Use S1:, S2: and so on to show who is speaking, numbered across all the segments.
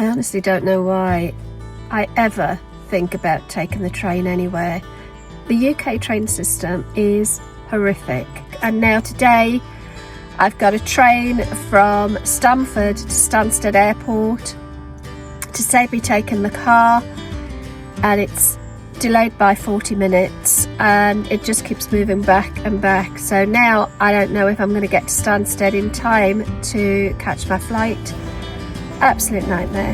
S1: I honestly don't know why I ever think about taking the train anywhere. The UK train system is horrific, and now today I've got a train from Stamford to Stansted Airport to save me taking the car, and it's delayed by 40 minutes and it just keeps moving back and back. So now I don't know if I'm going to get to Stansted in time to catch my flight. Absolute nightmare.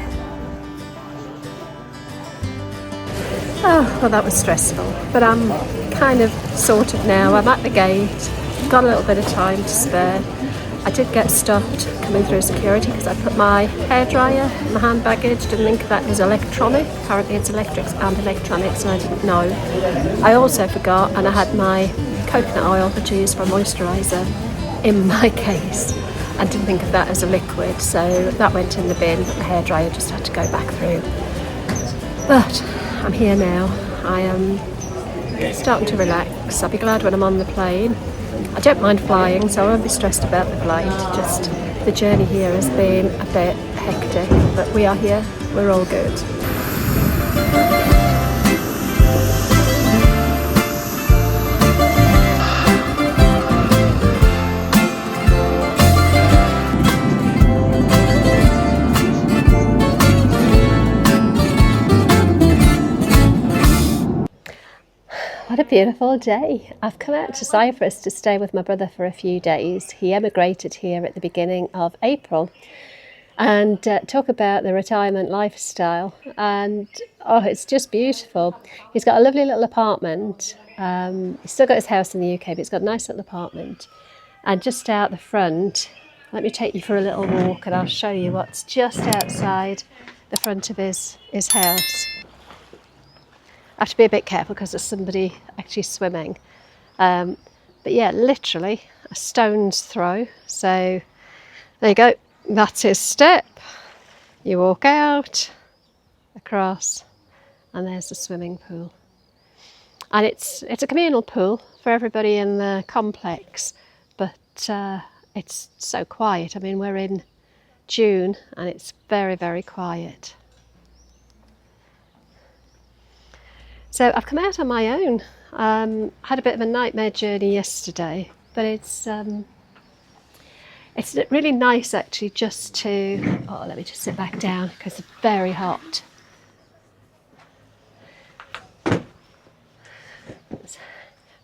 S1: Oh, well, that was stressful, but I'm kind of sorted now. I'm at the gate, got a little bit of time to spare. I did get stopped coming through security because I put my hairdryer in my hand baggage, didn't think that was electronic. Apparently it's electrics and electronics, and I didn't know. I also forgot, and I had my coconut oil that I use for moisturiser in my case, and didn't think of that as a liquid, so that went in the bin. But the hairdryer just had to go back through. But I'm here now. I am starting to relax. I'll be glad when I'm on the plane. I don't mind flying, so I won't be stressed about the flight. Just the journey here has been a bit hectic, but we are here. We're all good. What a beautiful day. I've come out to Cyprus to stay with my brother for a few days. He emigrated here at the beginning of April, and talk about the retirement lifestyle. And oh, it's just beautiful. He's got a lovely little apartment. He's still got his house in the UK, but he's got a nice little apartment. And just out the front, let me take you for a little walk and I'll show you what's just outside the front of his house. I have to be a bit careful because there's somebody actually swimming. But yeah, literally a stone's throw. So there you go. That's his step. You walk out, across, and there's the swimming pool. And it's a communal pool for everybody in the complex, but it's so quiet. I mean, we're in June and it's very, very quiet. So I've come out on my own. Had a bit of a nightmare journey yesterday, but it's really nice actually just to, oh, let me just sit back down because it's very hot.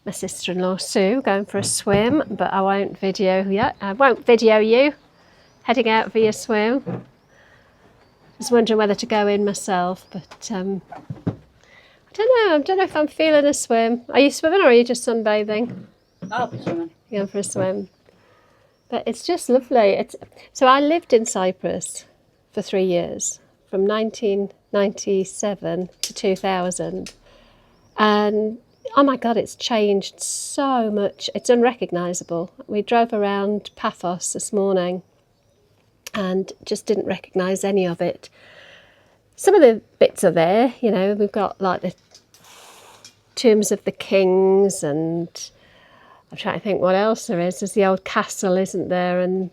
S1: My sister-in-law Sue going for a swim, but I won't video yet. I won't video you heading out for your swim. I was wondering whether to go in myself, but I don't know if I'm feeling a swim. Are you swimming or are you just sunbathing?
S2: I'll be swimming.
S1: You're going for a swim. But it's just lovely. So I lived in Cyprus for 3 years, from 1997 to 2000. And oh my God, it's changed so much. It's unrecognisable. We drove around Paphos this morning and just didn't recognise any of it. Some of the bits are there, you know, we've got like the tombs of the kings, and I'm trying to think what else there is. There's the old castle, isn't there, and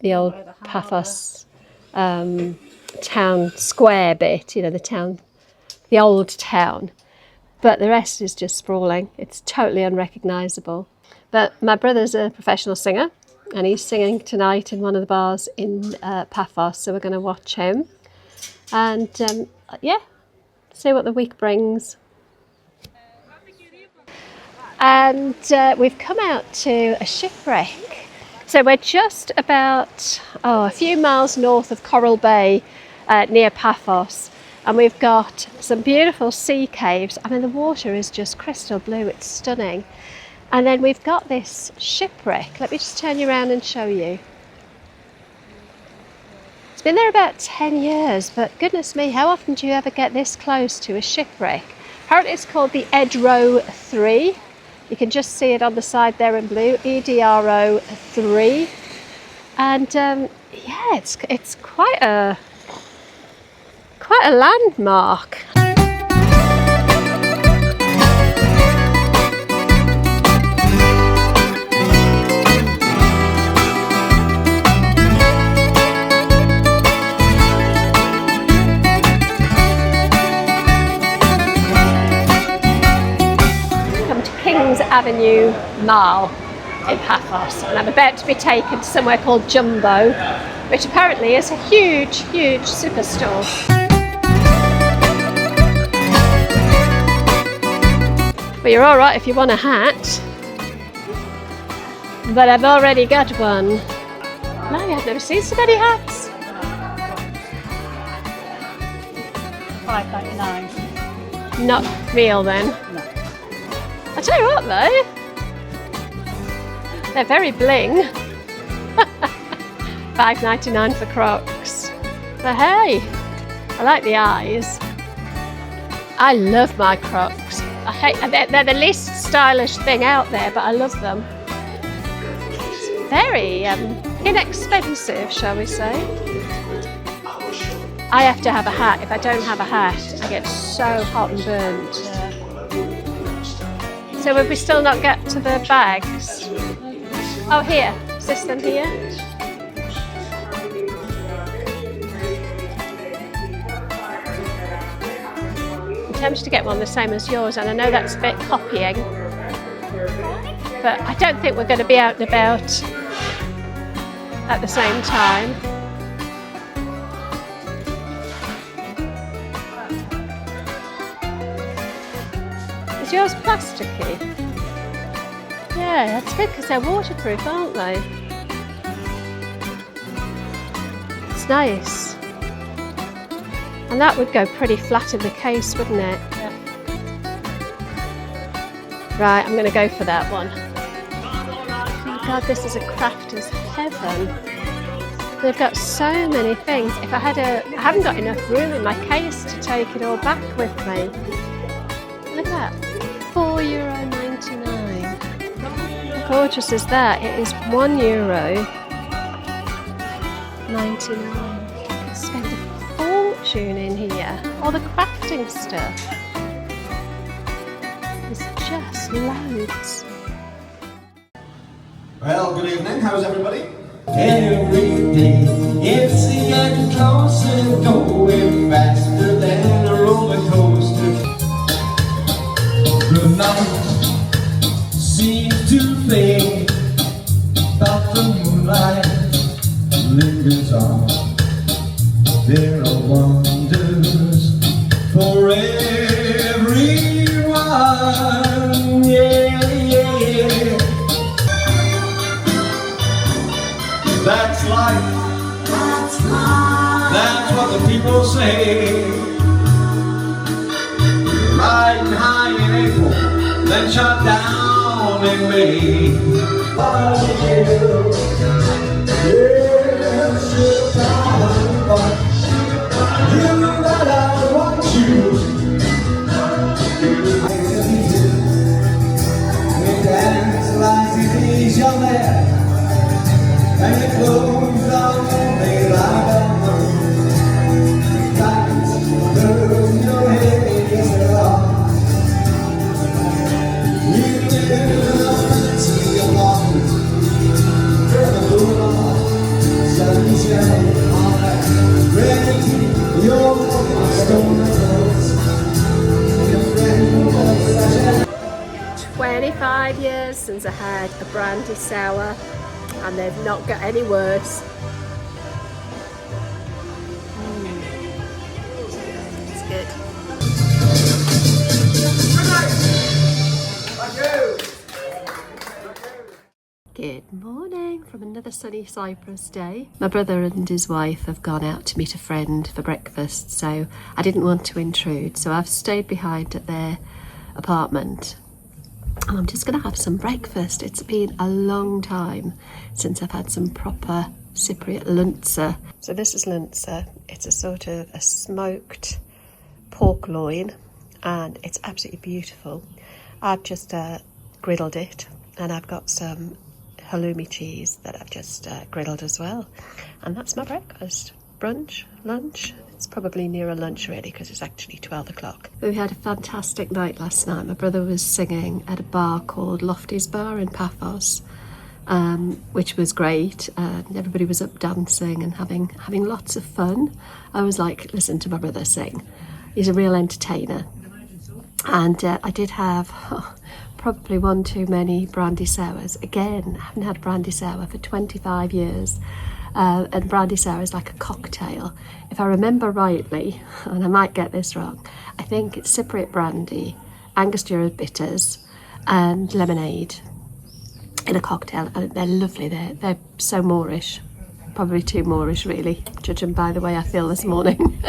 S1: the old Paphos town square bit, you know, the old town. But the rest is just sprawling. It's totally unrecognisable. But my brother's a professional singer, and he's singing tonight in one of the bars in Paphos, so we're going to watch him. And yeah, see what the week brings. And we've come out to a shipwreck. So we're just about a few miles north of Coral Bay near Paphos. And we've got some beautiful sea caves. I mean, the water is just crystal blue. It's stunning. And then we've got this shipwreck. Let me just turn you around and show you. It's been there about 10 years, but goodness me, how often do you ever get this close to a shipwreck? Apparently it's called the Edro 3. You can just see it on the side there in blue, EDRO 3. And yeah, it's quite a landmark. Avenue Mall in Paphos, and I'm about to be taken to somewhere called Jumbo, which apparently is a huge, huge superstore. But you're all right if you want a hat. But I've already got one. No, I've never seen so many hats.
S2: $5.99.
S1: Not real then.
S2: No.
S1: I tell you what though, they're very bling. $5.99 for Crocs. But hey, I like the eyes. I love my Crocs. They're the least stylish thing out there, but I love them. It's very inexpensive, shall we say. I have to have a hat. If I don't have a hat, I get so hot and burnt. So have we still not got to the bags? Oh, here. Is this them here? I'm tempted to get one the same as yours, and I know that's a bit copying, but I don't think we're going to be out and about at the same time. Is yours plasticky? Yeah, that's good because they're waterproof, aren't they? It's nice. And that would go pretty flat in the case, wouldn't it?
S2: Yeah.
S1: Right, I'm going to go for that one. Oh God, this is a crafter's heaven. They've got so many things. If I haven't got enough room in my case to take it all back with me. Look at that, €4.99. How gorgeous is that? It is €1.99. Spend a fortune in here. All the crafting stuff. There's just loads.
S3: Well, good evening. How's everybody?
S4: Every day it's getting closer, going faster than a roller coaster. The night seems to fade, but the moonlight lingers on. There are wonders for everyone, yeah, yeah, yeah. That's life. That's life. That's what the people say. Riding high in April, then shut down in May. You know that I want you. We dance like these young men. And it goes on only like a moon. Diamonds, girl, your head is wrong. You live up and see your mountains. Turn the moon on, sunshine on that. Ready, your stone clothes. Your friend was such a
S1: 25 years since I had a brandy sour, and they've not got any worse. It's good. Good morning from another sunny Cyprus day. My brother and his wife have gone out to meet a friend for breakfast, so I didn't want to intrude, so I've stayed behind at their apartment. And I'm just going to have some breakfast. It's been a long time since I've had some proper Cypriot lunza. So this is lunza. It's a sort of a smoked pork loin, and it's absolutely beautiful. I've just griddled it, and I've got some halloumi cheese that I've just griddled as well. And that's my breakfast. Brunch, lunch. It's probably nearer lunch really, because it's actually 12 o'clock. We had a fantastic night last night. My brother was singing at a bar called Lofty's Bar in Paphos, which was great. Everybody was up dancing and having lots of fun. I was like, listen to my brother sing. He's a real entertainer. And I did have probably one too many brandy sours. Again, I haven't had brandy sour for 25 years. And brandy sour is like a cocktail. If I remember rightly, and I might get this wrong, I think it's Cypriot brandy, Angostura bitters, and lemonade in a cocktail. And they're lovely. They're so Moorish. Probably too Moorish, really, judging by the way I feel this morning.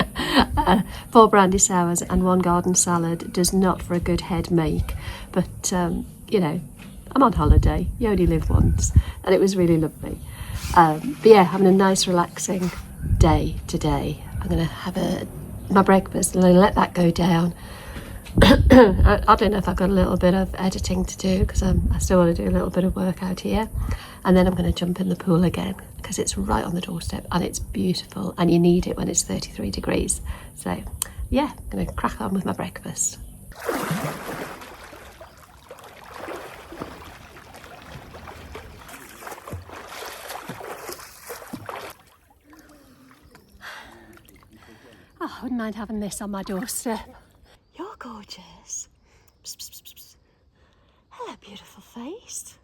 S1: 4 brandy sours and 1 garden salad does not for a good head make. But, you know, I'm on holiday. You only live once. And it was really lovely. But yeah, having a nice relaxing day today. I'm going to have my breakfast and I'll let that go down. Oddly enough, I've got a little bit of editing to do because I still want to do a little bit of work out here. And then I'm going to jump in the pool again because it's right on the doorstep and it's beautiful and you need it when it's 33 degrees. So yeah, I'm going to crack on with my breakfast. Oh, I wouldn't mind having this on my doorstep. You're gorgeous. Psst, psst, psst, psst. Hello, beautiful face.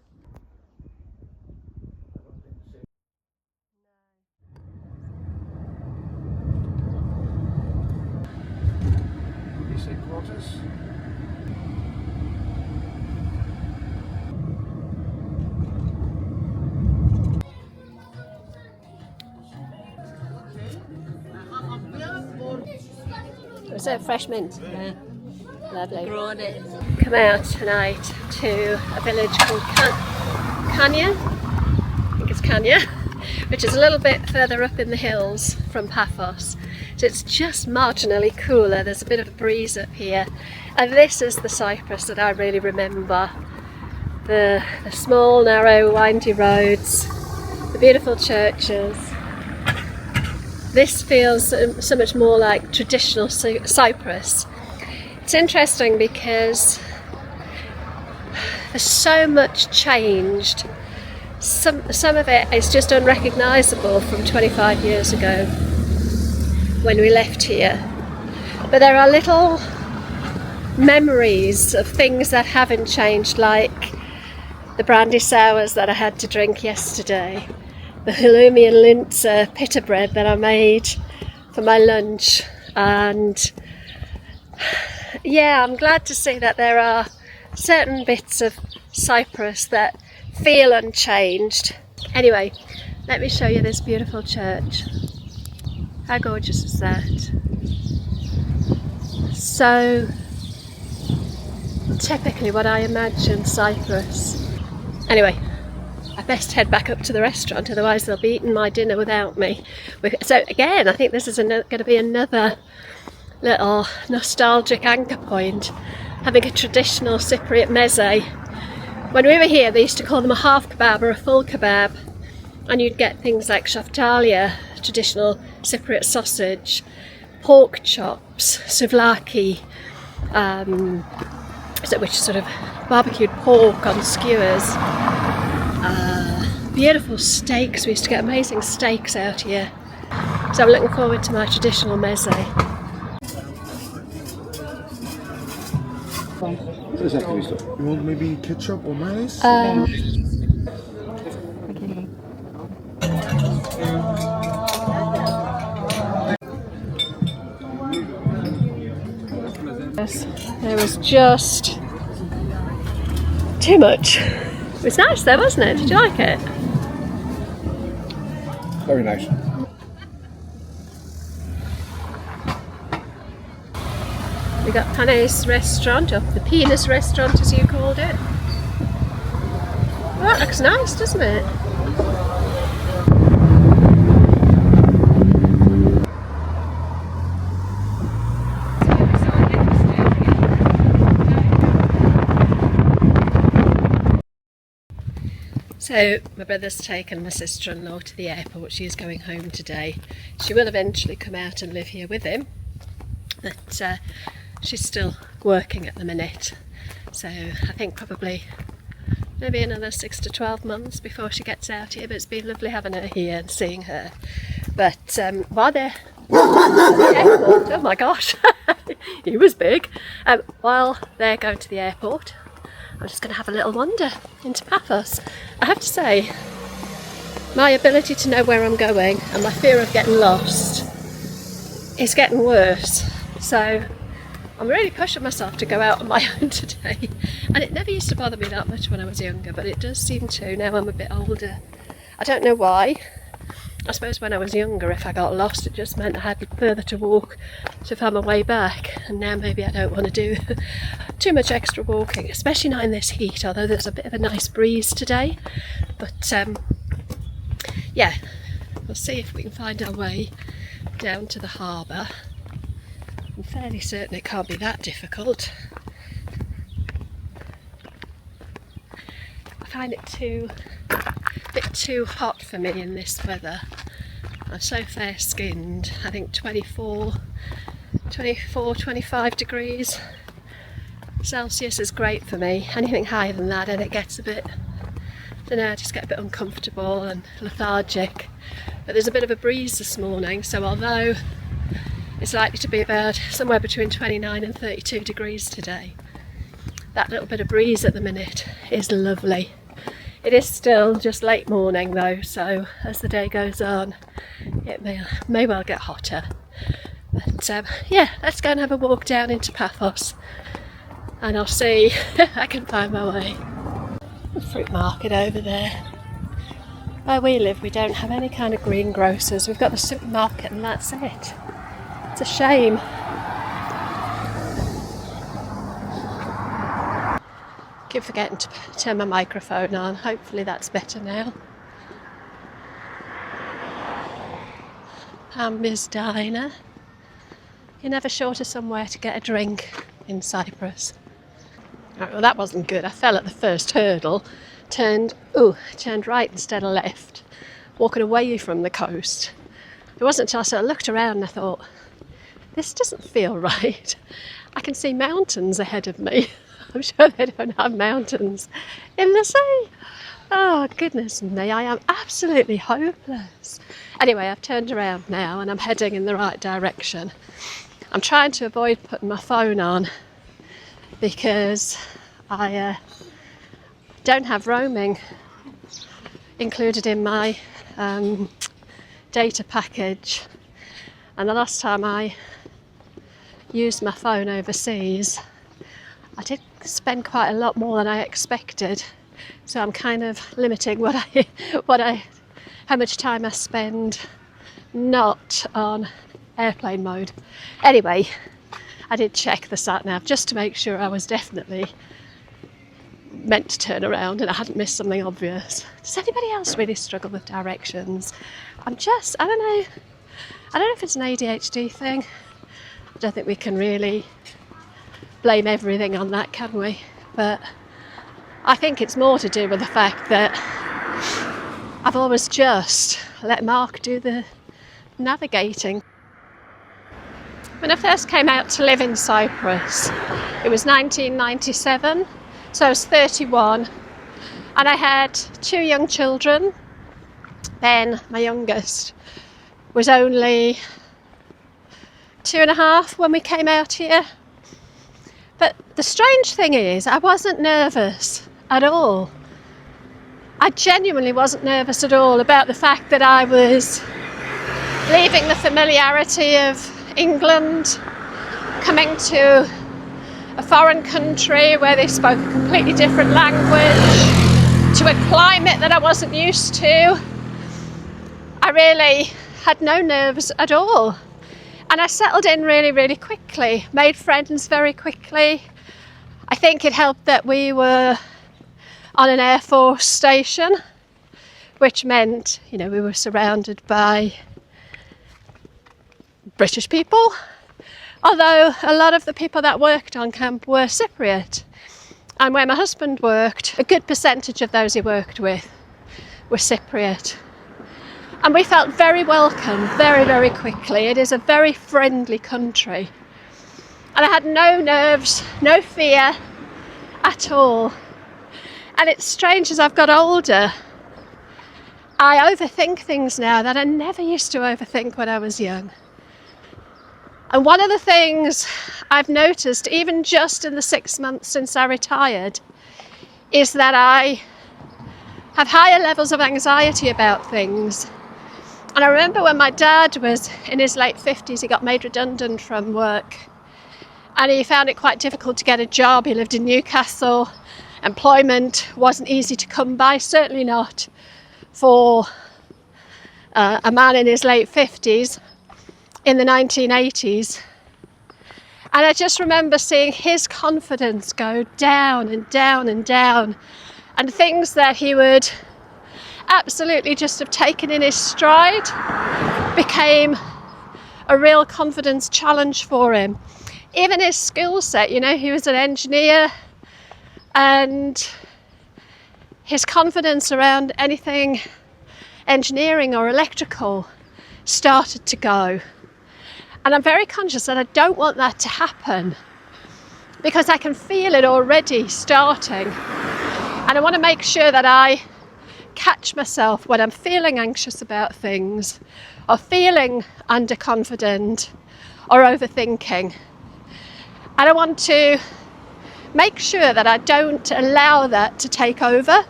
S3: You say quarters?
S1: Is it fresh mint? Yeah. Lovely. Come out tonight to a village called Kanya. I think it's Kanya, which is a little bit further up in the hills from Paphos. So it's just marginally cooler. There's a bit of a breeze up here. And this is the Cyprus that I really remember. The small, narrow, windy roads, the beautiful churches. This feels so much more like traditional Cyprus. It's interesting because there's so much changed. Some of it is just unrecognisable from 25 years ago when we left here. But there are little memories of things that haven't changed, like the brandy sours that I had to drink yesterday, the halloumi and linzer pita bread that I made for my lunch, and yeah, I'm glad to see that there are certain bits of Cyprus that feel unchanged. Anyway, let me show you this beautiful church. How gorgeous is that? So typically what I imagine Cyprus. Anyway, I best head back up to the restaurant, otherwise they'll be eating my dinner without me. So again, I think this is going to be another little nostalgic anchor point, having a traditional Cypriot meze. When we were here, they used to call them a half kebab or a full kebab, and you'd get things like shaftalia, traditional Cypriot sausage, pork chops, souvlaki, which is sort of barbecued pork on skewers. Beautiful steaks. We used to get amazing steaks out here. So I'm looking forward to my traditional meze.
S3: You want maybe ketchup or mayonnaise?
S1: There was just too much. It was nice though, wasn't it? Did you like it?
S3: Very nice.
S1: We got Pane's restaurant, or the penis restaurant as you called it. Well, that looks nice, doesn't it? So my brother's taken my sister-in-law to the airport. She is going home today. She will eventually come out and live here with him, but she's still working at the minute. So I think probably maybe another 6 to 12 months before she gets out here, but it's been lovely having her here and seeing her. But while they're at the airport, oh my gosh, he was big. While they're going to the airport, I'm just going to have a little wander into Paphos. I have to say, my ability to know where I'm going and my fear of getting lost is getting worse. So I'm really pushing myself to go out on my own today. And it never used to bother me that much when I was younger, but it does seem to now I'm a bit older. I don't know why. I suppose when I was younger, if I got lost, it just meant I had further to walk to find my way back. And now maybe I don't want to do too much extra walking, especially not in this heat, although there's a bit of a nice breeze today. But yeah, we'll see if we can find our way down to the harbour. I'm fairly certain it can't be that difficult. I find it a bit too hot for me in this weather. I'm so fair-skinned. I think 24, 25 degrees Celsius is great for me. Anything higher than that and it gets a bit, I don't know, I just get a bit uncomfortable and lethargic. But there's a bit of a breeze this morning, so although it's likely to be about somewhere between 29 and 32 degrees today, that little bit of breeze at the minute is lovely. It is still just late morning though, so as the day goes on it may well get hotter. But yeah, let's go and have a walk down into Paphos and I'll see if I can find my way. The fruit market over there. Where we live we don't have any kind of greengrocers. We've got the supermarket and that's it. It's a shame. Keep forgetting to turn my microphone on. Hopefully that's better now. Amber's Diner. You're never short of somewhere to get a drink in Cyprus. Right, well that wasn't good. I fell at the first hurdle. Turned right instead of left. Walking away from the coast. It wasn't until I sort of looked around and I thought, this doesn't feel right. I can see mountains ahead of me. I'm sure they don't have mountains in the sea. Oh, goodness me, I am absolutely hopeless. Anyway, I've turned around now and I'm heading in the right direction. I'm trying to avoid putting my phone on because I don't have roaming included in my data package. And the last time I used my phone overseas, I did spend quite a lot more than I expected, so I'm kind of limiting how much time I spend not on airplane mode. Anyway, I did check the sat nav just to make sure I was definitely meant to turn around and I hadn't missed something obvious. Does anybody else really struggle with directions? I don't know if it's an ADHD thing. I don't think we can really blame everything on that, can we? But I think it's more to do with the fact that I've always just let Mark do the navigating. When I first came out to live in Cyprus, it was 1997, so I was 31 and I had 2 young children. Ben, my youngest, was only 2.5 when we came out here. But the strange thing is, I wasn't nervous at all. I genuinely wasn't nervous at all about the fact that I was leaving the familiarity of England, coming to a foreign country where they spoke a completely different language, to a climate that I wasn't used to. I really had no nerves at all. And I settled in really, really quickly, made friends very quickly. I think it helped that we were on an Air Force station, which meant, we were surrounded by British people. Although a lot of the people that worked on camp were Cypriot. And where my husband worked, a good percentage of those he worked with were Cypriot. And we felt very welcome very, very quickly. It is a very friendly country. And I had no nerves, no fear at all. And it's strange, as I've got older, I overthink things now that I never used to overthink when I was young. And one of the things I've noticed, even just in the 6 months since I retired, is that I have higher levels of anxiety about things. And I remember when my dad was in his late 50s, he got made redundant from work. And he found it quite difficult to get a job. He lived in Newcastle. Employment wasn't easy to come by, certainly not for a man in his late 50s in the 1980s. And I just remember seeing his confidence go down and down and down, and things that he would absolutely just have taken in his stride became a real confidence challenge for him. Even his skill set, you know, he was an engineer, and his confidence around anything engineering or electrical started to go. And I'm very conscious that I don't want that to happen, because I can feel it already starting. And I want to make sure that I catch myself when I'm feeling anxious about things, or feeling underconfident, or overthinking. And I want to make sure that I don't allow that to take over.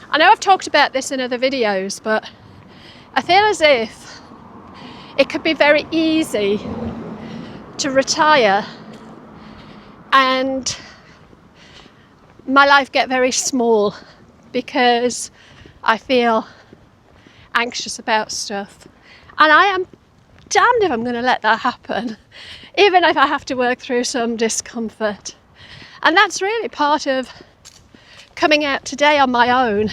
S1: I know I've talked about this in other videos, but I feel as if it could be very easy to retire and my life get very small because I feel anxious about stuff. And I am damned if I'm going to let that happen, even if I have to work through some discomfort. And that's really part of coming out today on my own,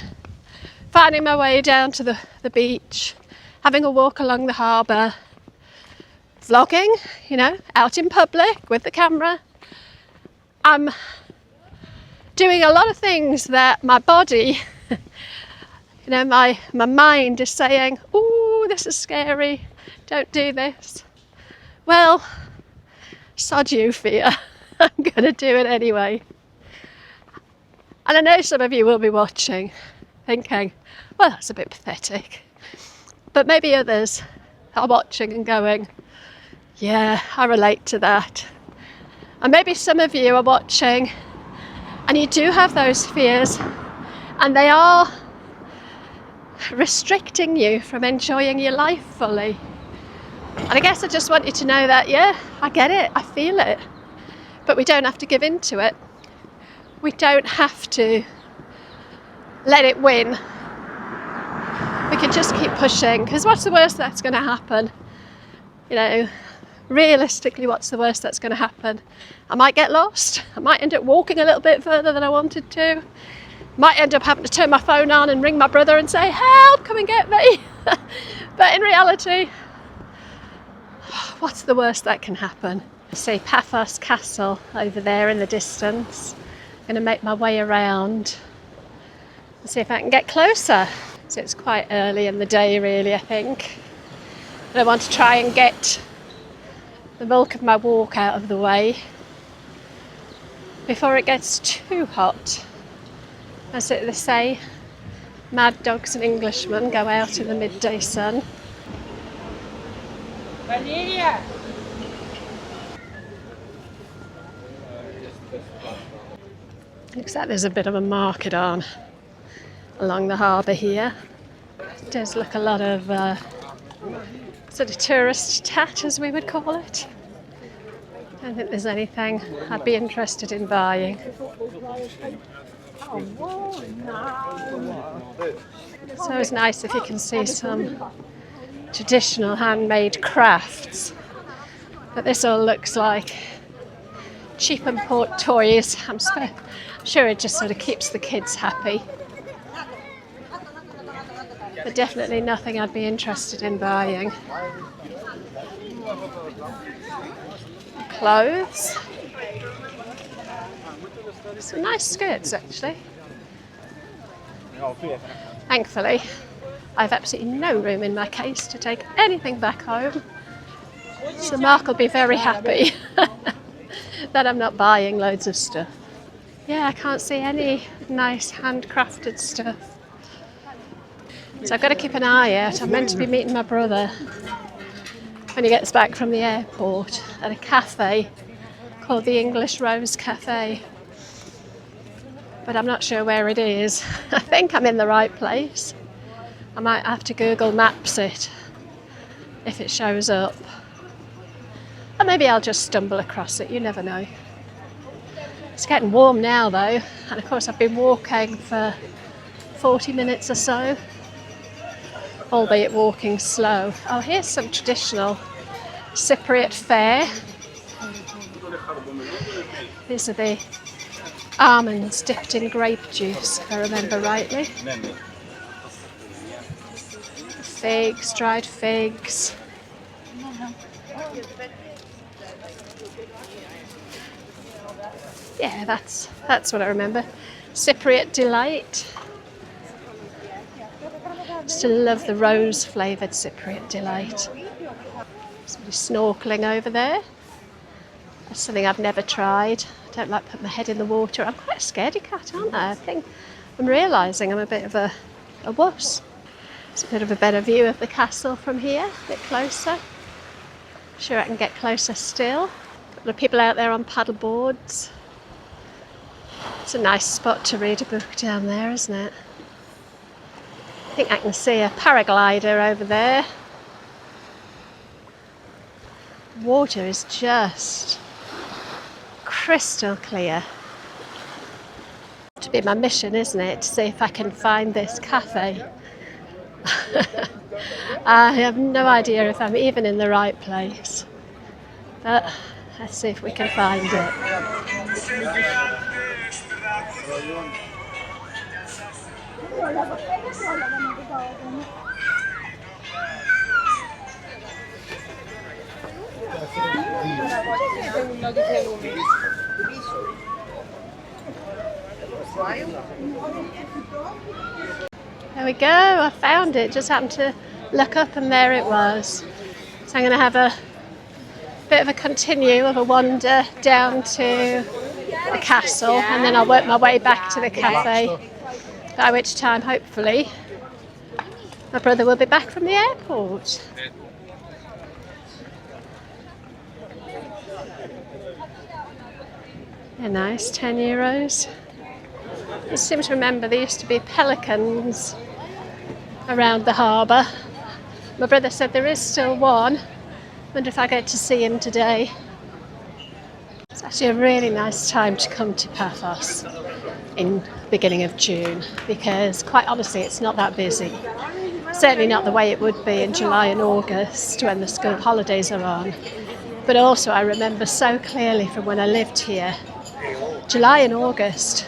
S1: finding my way down to the beach, having a walk along the harbour, vlogging, you know, out in public with the camera. I'm doing a lot of things that my body, you know, my mind is saying, "Ooh, this is scary, don't do this." Well, sod you, fear. I'm going to do it anyway. And I know some of you will be watching thinking, well, that's a bit pathetic. But maybe others are watching and going, yeah, I relate to that. And maybe some of you are watching and you do have those fears, and they are restricting you from enjoying your life fully. And I guess I just want you to know that, yeah, I get it, I feel it. But we don't have to give in to it. We don't have to let it win. We can just keep pushing, because what's the worst that's going to happen? You know, realistically, what's the worst that's going to happen? I might get lost. I might end up walking a little bit further than I wanted to. Might end up having to turn my phone on and ring my brother and say, help, come and get me. But in reality, what's the worst that can happen? I see Paphos Castle over there in the distance. I'm going to make my way around and see if I can get closer. So it's quite early in the day, really, I think. And I want to try and get the bulk of my walk out of the way before it gets too hot. As they say, mad dogs and Englishmen go out in the midday sun. Looks like there's a bit of a market on along the harbour here. It does look a lot of sort of tourist tat, as we would call it. I don't think there's anything I'd be interested in buying. It's always nice if you can see some traditional handmade crafts. But this all looks like cheap import toys. I'm sure it just sort of keeps the kids happy. But definitely nothing I'd be interested in buying. Clothes. Some nice skirts, actually. Thankfully, I have absolutely no room in my case to take anything back home. So Mark will be very happy that I'm not buying loads of stuff. Yeah, I can't see any nice handcrafted stuff. So I've got to keep an eye out. I'm meant to be meeting my brother when he gets back from the airport at a cafe called the English Rose Cafe. but I'm not sure where it is. I think I'm in the right place. I might have to Google Maps it if it shows up. Or maybe I'll just stumble across it, you never know. It's getting warm now though, and of course I've been walking for 40 minutes or so, albeit walking slow. Oh, here's some traditional Cypriot fare. These are the almonds dipped in grape juice, if I remember rightly. Figs, dried figs. Yeah, that's what I remember. Cypriot delight. Still love the rose flavoured Cypriot delight. Somebody snorkeling over there. That's something I've never tried. I don't like putting my head in the water. I'm quite a scaredy cat, aren't I? I think I'm realising I'm a bit of a wuss. It's a bit of a better view of the castle from here, a bit closer. Sure I can get closer still. A couple of people out there on paddle boards. It's a nice spot to read a book down there, isn't it? I think I can see a paraglider over there. Water is just crystal clear. To be my mission, isn't it, to see if I can find this cafe. I have no idea if I'm even in the right place, but let's see if we can find it. There we go, I found it. Just happened to look up and there it was. So I'm going to have a bit of a continue of a wander down to the castle, and then I'll work my way back to the cafe, by which time hopefully my brother will be back from the airport. They're nice, €10. I seem to remember there used to be pelicans around the harbour. My brother said there is still one. Wonder if I get to see him today. It's actually a really nice time to come to Paphos in the beginning of June, because quite honestly it's not that busy. Certainly not the way it would be in July and August when the school holidays are on. But also I remember so clearly from when I lived here, July and August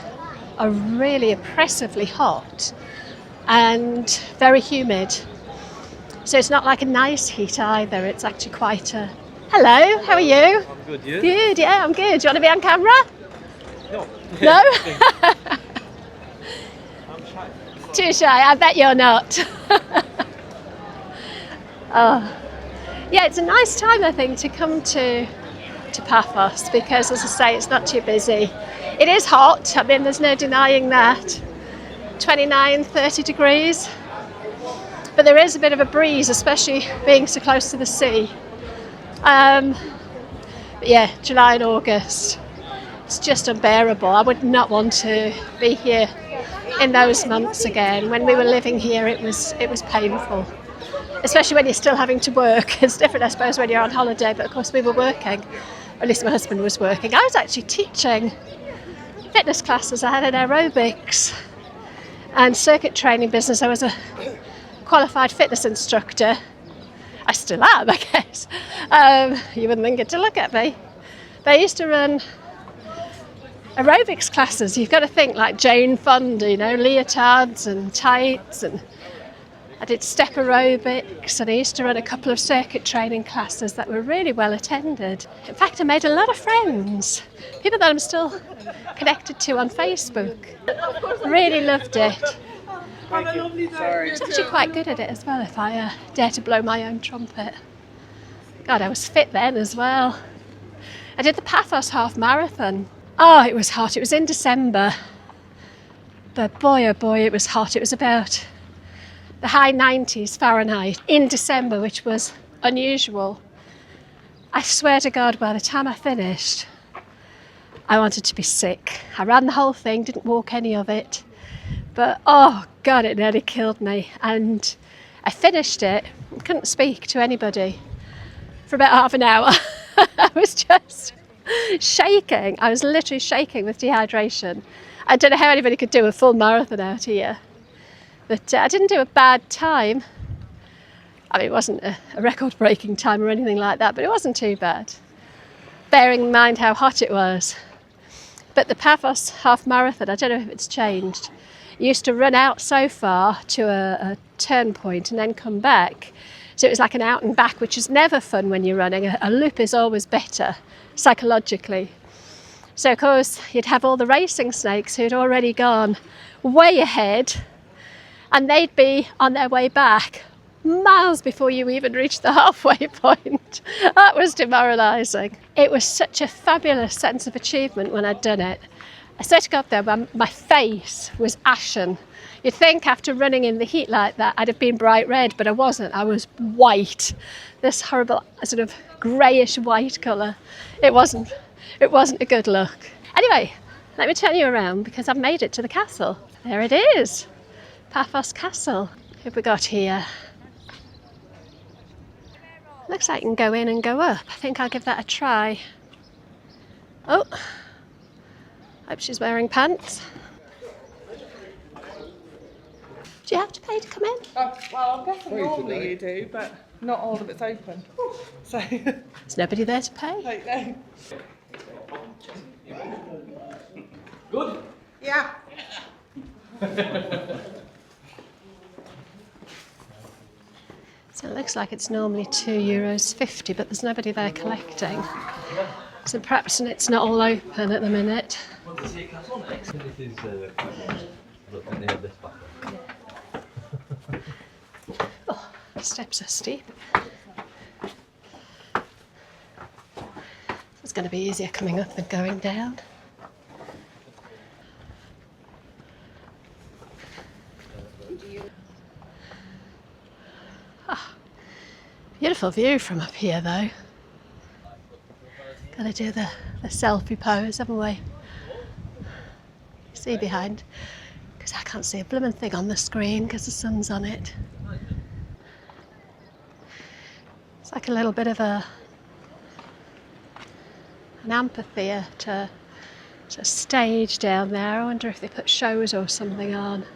S1: are really oppressively hot and very humid. So it's not like a nice heat either, it's actually quite a... Hello, how are you?
S2: I'm good, you?
S1: Good, yeah, I'm good. Do you want to be on camera?
S2: No.
S1: No?
S2: I'm shy.
S1: Too shy, I bet you're not. Oh. Yeah, it's a nice time, I think, to come to Paphos because, as I say, it's not too busy. It is hot, I mean, there's no denying that. 29, 30 degrees. But there is a bit of a breeze, especially being so close to the sea. But yeah, July and August, it's just unbearable. I would not want to be here in those months again. When we were living here, it was painful, especially when you're still having to work. It's different, I suppose, when you're on holiday, but of course we were working, or at least my husband was working. I was actually teaching fitness classes. I had an aerobics and circuit training business. I was a qualified fitness instructor. I still am, I guess. You wouldn't think it to look at me. They used to run aerobics classes. You've got to think like Jane Fonda, you know, leotards and tights, and I did step aerobics, and I used to run a couple of circuit training classes that were really well attended. In fact, I made a lot of friends, people that I'm still connected to on Facebook. Really loved it.
S2: Thank you. Sorry.
S1: I was actually quite good at it as well, if I dare to blow my own trumpet. God, I was fit then as well. I did the Paphos half marathon. Oh, it was hot. It was in December. But boy, oh boy, it was hot. It was about the high 90s Fahrenheit in December, which was unusual. I swear to God, by the time I finished, I wanted to be sick. I ran the whole thing, didn't walk any of it. But oh God, it nearly killed me. And I finished it, couldn't speak to anybody for about half an hour. I was just shaking. I was literally shaking with dehydration. I don't know how anybody could do a full marathon out here. But I didn't do a bad time. I mean, it wasn't a record-breaking time or anything like that, but it wasn't too bad, bearing in mind how hot it was. But the Paphos half marathon, I don't know if it's changed. You used to run out so far to a turn point and then come back. So it was like an out and back, which is never fun when you're running. A loop is always better, psychologically. So, of course, you'd have all the racing snakes who'd already gone way ahead, and they'd be on their way back miles before you even reached the halfway point. That was demoralising. It was such a fabulous sense of achievement when I'd done it. I swear to God, though, my face was ashen. You'd think after running in the heat like that, I'd have been bright red, but I wasn't. I was white, this horrible sort of greyish white colour. It wasn't a good look. Anyway, let me turn you around because I've made it to the castle. There it is, Paphos Castle. What have we got here? Looks like you can go in and go up. I think I'll give that a try. Oh, hope she's wearing pants. Do you have to pay to come in?
S5: Well, I'm guessing normally you do, but not all of it's open. So
S1: There's nobody there to pay.
S5: like, no.
S2: Good.
S5: Yeah.
S1: So it looks like it's normally €2.50, but there's nobody there collecting. So perhaps it's not all open at the minute. Oh, the steps are steep. It's going to be easier coming up than going down. Beautiful view from up here though. Gotta do the selfie pose, haven't we? See behind? Because I can't see a blooming thing on the screen because the sun's on it. It's like a little bit of an amphitheatre, it's a stage down there. I wonder if they put shows or something on.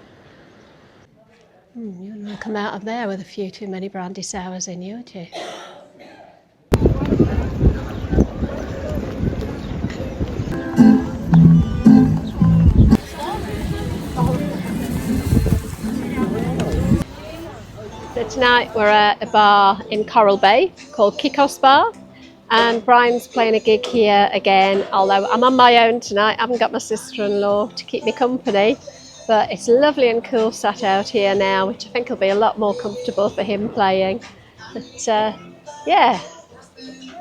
S1: You wouldn't want to come out of there with a few too many brandy sours in you, would you? So tonight we're at a bar in Coral Bay called Kikos Bar, and Brian's playing a gig here again, although I'm on my own tonight. I haven't got my sister-in-law to keep me company. But it's lovely and cool sat out here now, which I think will be a lot more comfortable for him playing. But yeah,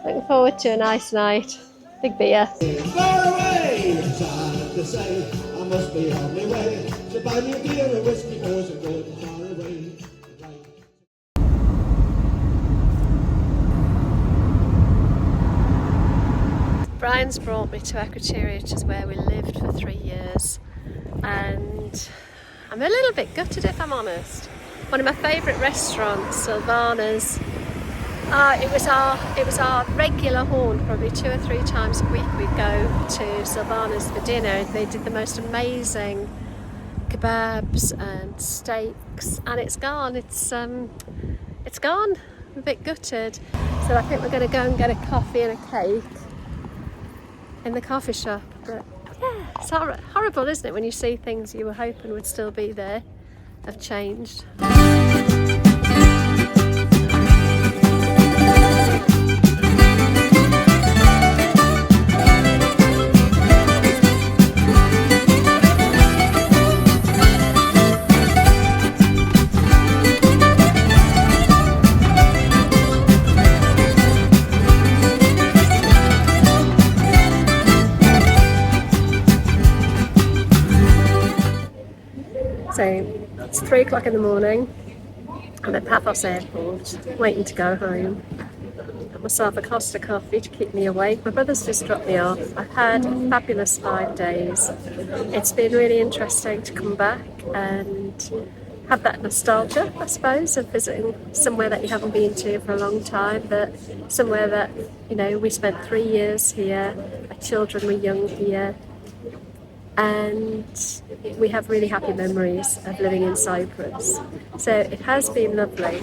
S1: looking forward to a nice night. Big beer.
S4: Far away, sad to say, I must be on my way. So buy me a beer and whiskey, cause I'm going far away.
S1: Brian's brought me to Equatorial, which is where we lived for 3 years. And I'm a little bit gutted, if I'm honest. One of my favourite restaurants, Silvana's. It was our regular haunt. Probably 2 or 3 times a week we'd go to Silvana's for dinner. They did the most amazing kebabs and steaks, and it's gone. It's gone. I'm a bit gutted. So I think we're going to go and get a coffee and a cake in the coffee shop. But yeah, it's horrible, isn't it, when you see things you were hoping would still be there have changed. So it's 3 o'clock in the morning. I'm at Paphos Airport, waiting to go home. got myself a Costa coffee to keep me awake. My brother's just dropped me off. I've had a fabulous 5 days. It's been really interesting to come back and have that nostalgia, I suppose, of visiting somewhere that you haven't been to for a long time, but somewhere that, you know, we spent 3 years here, our children were young here, and we have really happy memories of living in Cyprus. So it has been lovely.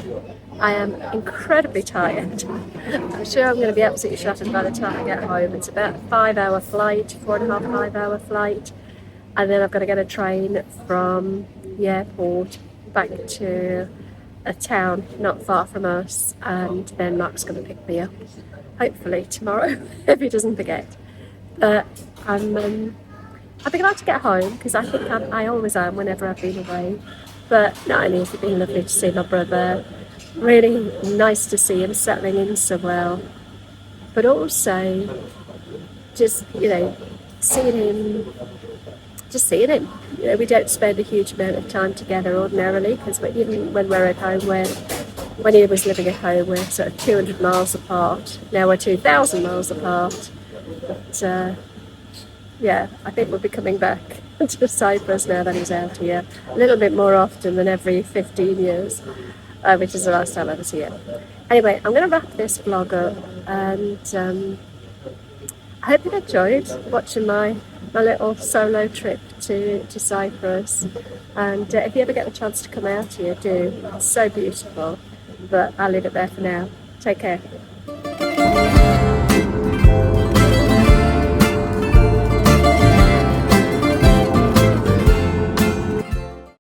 S1: I am incredibly tired. I'm sure I'm going to be absolutely shattered by the time I get home. It's about a 5-hour flight, 4.5, 5-hour flight, and then I've got to get a train from the airport back to a town not far from us, and then Mark's going to pick me up, hopefully tomorrow, if he doesn't forget. But I'd be glad to get home, because I think I always am whenever I've been away. But not only has it been lovely to see my brother, really nice to see him settling in so well, but also just, you know, seeing him. You know, we don't spend a huge amount of time together ordinarily, because even when we're at home, when he was living at home, we're sort of 200 miles apart. Now we're 2,000 miles apart. But yeah, I think we'll be coming back to Cyprus now that he's out here a little bit more often than every 15 years, which is the last time I was here. Anyway, I'm going to wrap this vlog up, and I hope you enjoyed watching my little solo trip to Cyprus. And if you ever get the chance to come out here, do. It's so beautiful. But I'll leave it there for now. Take care.